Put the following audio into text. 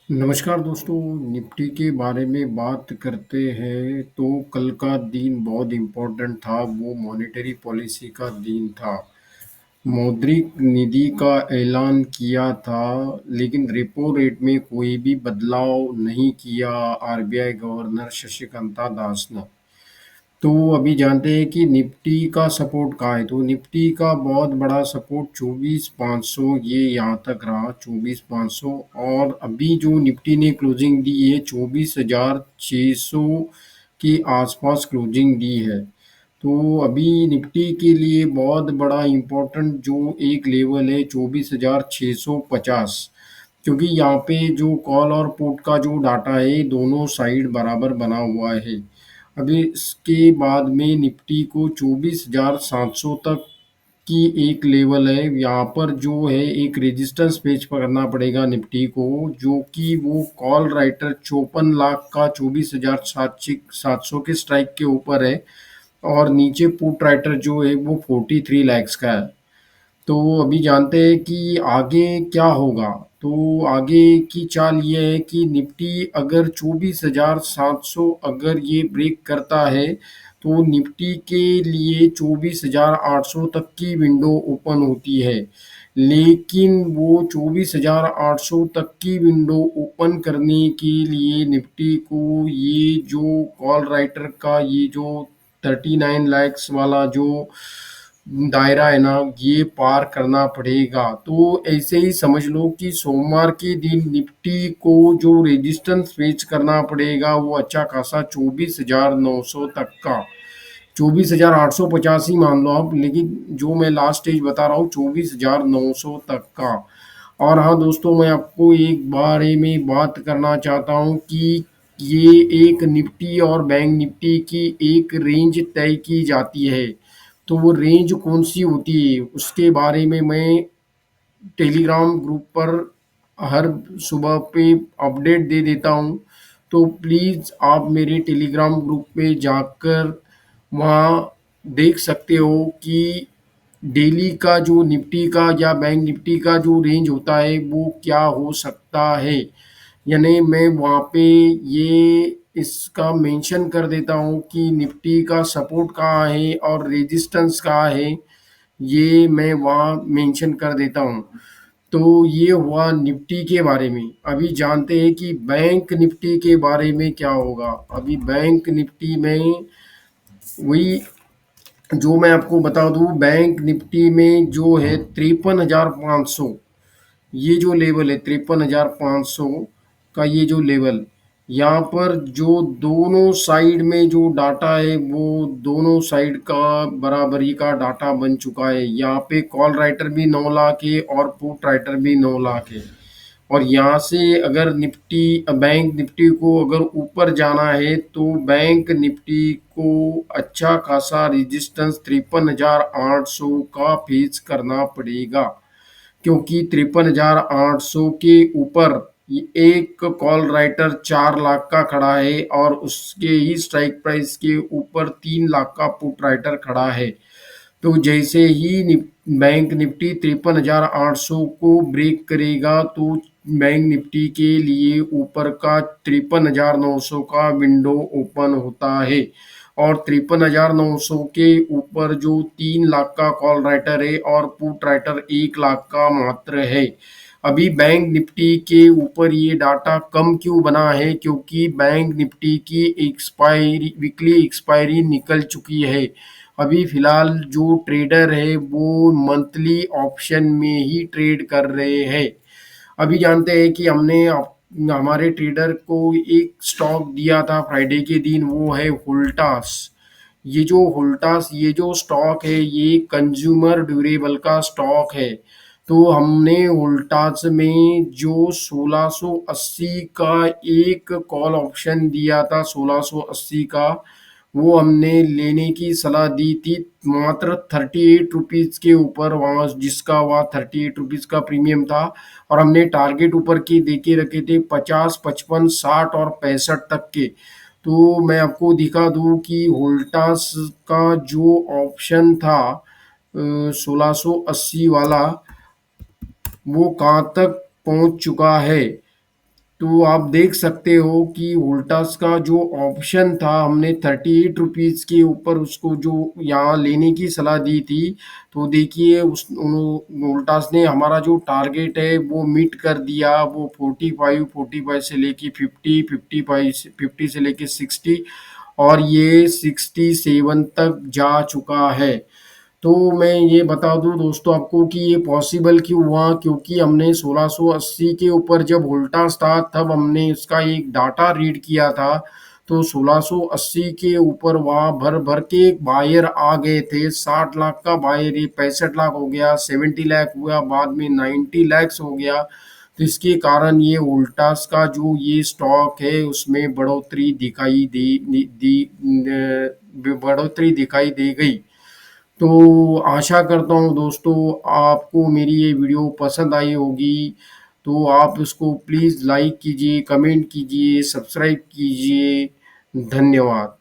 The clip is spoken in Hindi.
नमस्कार दोस्तों, निफ्टी के बारे में बात करते हैं तो कल का दिन बहुत इम्पोर्टेंट था। वो मॉनेटरी पॉलिसी का दिन था। मौद्रिक नीति का ऐलान किया था, लेकिन रेपो रेट में कोई भी बदलाव नहीं किया आरबीआई गवर्नर शक्तिकांता दास ने। तो अभी जानते हैं कि निफ्टी का सपोर्ट कहाँ है। तो निफ्टी का बहुत बड़ा सपोर्ट 24,500 ये यहाँ तक रहा, 24,500। और अभी जो निफ्टी ने क्लोजिंग दी है 24,600 के आसपास क्लोजिंग दी है। तो अभी निफ्टी के लिए बहुत बड़ा इम्पोर्टेंट जो एक लेवल है 24,650, क्योंकि यहाँ पे जो कॉल और पुट का जो डाटा है दोनों साइड बराबर बना हुआ है। अभी इसके बाद में निफ्टी को 24,700 तक की एक लेवल है। यहाँ पर जो है एक रेजिस्टेंस पेज पकड़ना पड़ेगा निफ्टी को, जो कि वो कॉल राइटर 54 लाख का 24,700 के स्ट्राइक के ऊपर है। और नीचे पुट राइटर जो है वो 43 लैक्स का है। तो अभी जानते हैं कि आगे क्या होगा। तो आगे की चाल ये है कि निफ्टी अगर 24,700 अगर ये ब्रेक करता है तो निफ्टी के लिए 24,800 तक की विंडो ओपन होती है। लेकिन वो 24,800 तक की विंडो ओपन करने के लिए निफ्टी को ये जो कॉल राइटर का ये जो 39 लैक्स वाला जो दायरा है ना, ये पार करना पड़ेगा। तो ऐसे ही समझ लो कि सोमवार के दिन निफ्टी को जो रेजिस्टेंस फेस करना पड़ेगा वो अच्छा खासा 24,900 तक का, 24,850 ही मान लो आप, लेकिन जो मैं लास्ट स्टेज बता रहा हूँ 24,900 तक का। और हाँ दोस्तों, मैं आपको एक बारे में बात करना चाहता हूँ कि ये एक निफ्टी और बैंक निफ्टी की एक रेंज तय की जाती है। तो वो रेंज कौन सी होती है उसके बारे में मैं टेलीग्राम ग्रुप पर हर सुबह पे अपडेट दे देता हूँ। तो प्लीज़ आप मेरे टेलीग्राम ग्रुप पे जाकर वहाँ देख सकते हो कि डेली का जो निफ्टी का या बैंक निफ्टी का जो रेंज होता है वो क्या हो सकता है। यानी मैं वहाँ पे ये इसका मेंशन कर देता हूँ कि निफ्टी का सपोर्ट कहाँ है और रेजिस्टेंस कहाँ है, ये मैं वहाँ मेंशन कर देता हूँ। तो ये हुआ निफ्टी के बारे में। अभी जानते हैं कि बैंक निफ्टी के बारे में क्या होगा। अभी बैंक निफ्टी में वही जो मैं आपको बता दूं, बैंक निफ्टी में जो है 53,500, ये जो लेवल है 53,500 का, ये जो लेवल यहाँ पर जो दोनों साइड में जो डाटा है वो दोनों साइड का बराबरी का डाटा बन चुका है। यहाँ पे कॉल राइटर भी 9 लाख है और पुट राइटर भी 9 लाख है। और यहाँ से अगर निफ्टी बैंक निफ्टी को अगर ऊपर जाना है तो बैंक निफ्टी को अच्छा खासा रेजिस्टेंस 53,800 का फेस करना पड़ेगा, क्योंकि 53,800 के ऊपर ये एक कॉल राइटर 4 लाख का खड़ा है और उसके ही स्ट्राइक प्राइस के ऊपर 3 लाख का पुट राइटर खड़ा है। तो जैसे ही बैंक निफ्टी 53,800 को ब्रेक करेगा तो बैंक निफ्टी के लिए ऊपर का 53,900 का विंडो ओपन होता है। और 53,900 के ऊपर जो 3 लाख का कॉल राइटर है और पुट राइटर 1 लाख का मात्र है। अभी बैंक निफ्टी के ऊपर ये डाटा कम क्यों बना है, क्योंकि बैंक निफ्टी की एक्सपायरी वीकली एक्सपायरी निकल चुकी है। अभी फिलहाल जो ट्रेडर है वो मंथली ऑप्शन में ही ट्रेड कर रहे हैं। अभी जानते हैं कि हमने हमारे ट्रेडर को एक स्टॉक दिया था फ्राइडे के दिन, वो है होल्टास। ये जो स्टॉक है ये कंज्यूमर ड्यूरेबल का स्टॉक है। तो हमने वोल्टास में जो 1680 का एक कॉल ऑप्शन दिया था, 1680 का, वो हमने लेने की सलाह दी थी मात्र 38 रुपीज़ के ऊपर, वहाँ जिसका वहाँ 38 रुपीज़ का प्रीमियम था। और हमने टारगेट ऊपर के दे के रखे थे 50, 55, 60 और 65 तक के। तो मैं आपको दिखा दूं कि वोल्टास का जो ऑप्शन था 1680 वाला, वो कहाँ तक पहुँच चुका है। तो आप देख सकते हो कि वोल्टास का जो ऑप्शन था, हमने 38 रुपीज़ के ऊपर उसको जो यहाँ लेने की सलाह दी थी, तो देखिए वोल्टास ने हमारा जो टारगेट है वो मीट कर दिया। वो 45 से लेके 50 से लेके 60, और ये 67 तक जा चुका है। तो मैं ये बता दूं दोस्तों आपको कि ये पॉसिबल क्यों हुआ, क्योंकि हमने 1680 के ऊपर जब वोल्टास था तब हमने इसका एक डाटा रीड किया था। तो 1680 के ऊपर वहाँ भर भर के बायर आ गए थे। 60 लाख का बायर, ये 65 लाख हो गया, 70 लाख हुआ, बाद में 90 लैक्स हो गया। तो इसके कारण ये वोल्टास का जो ये स्टॉक है उसमें बढ़ोतरी दिखाई दे गई। तो आशा करता हूँ दोस्तों आपको मेरी ये वीडियो पसंद आई होगी। तो आप इसको प्लीज़ लाइक कीजिए, कमेंट कीजिए, सब्सक्राइब कीजिए। धन्यवाद।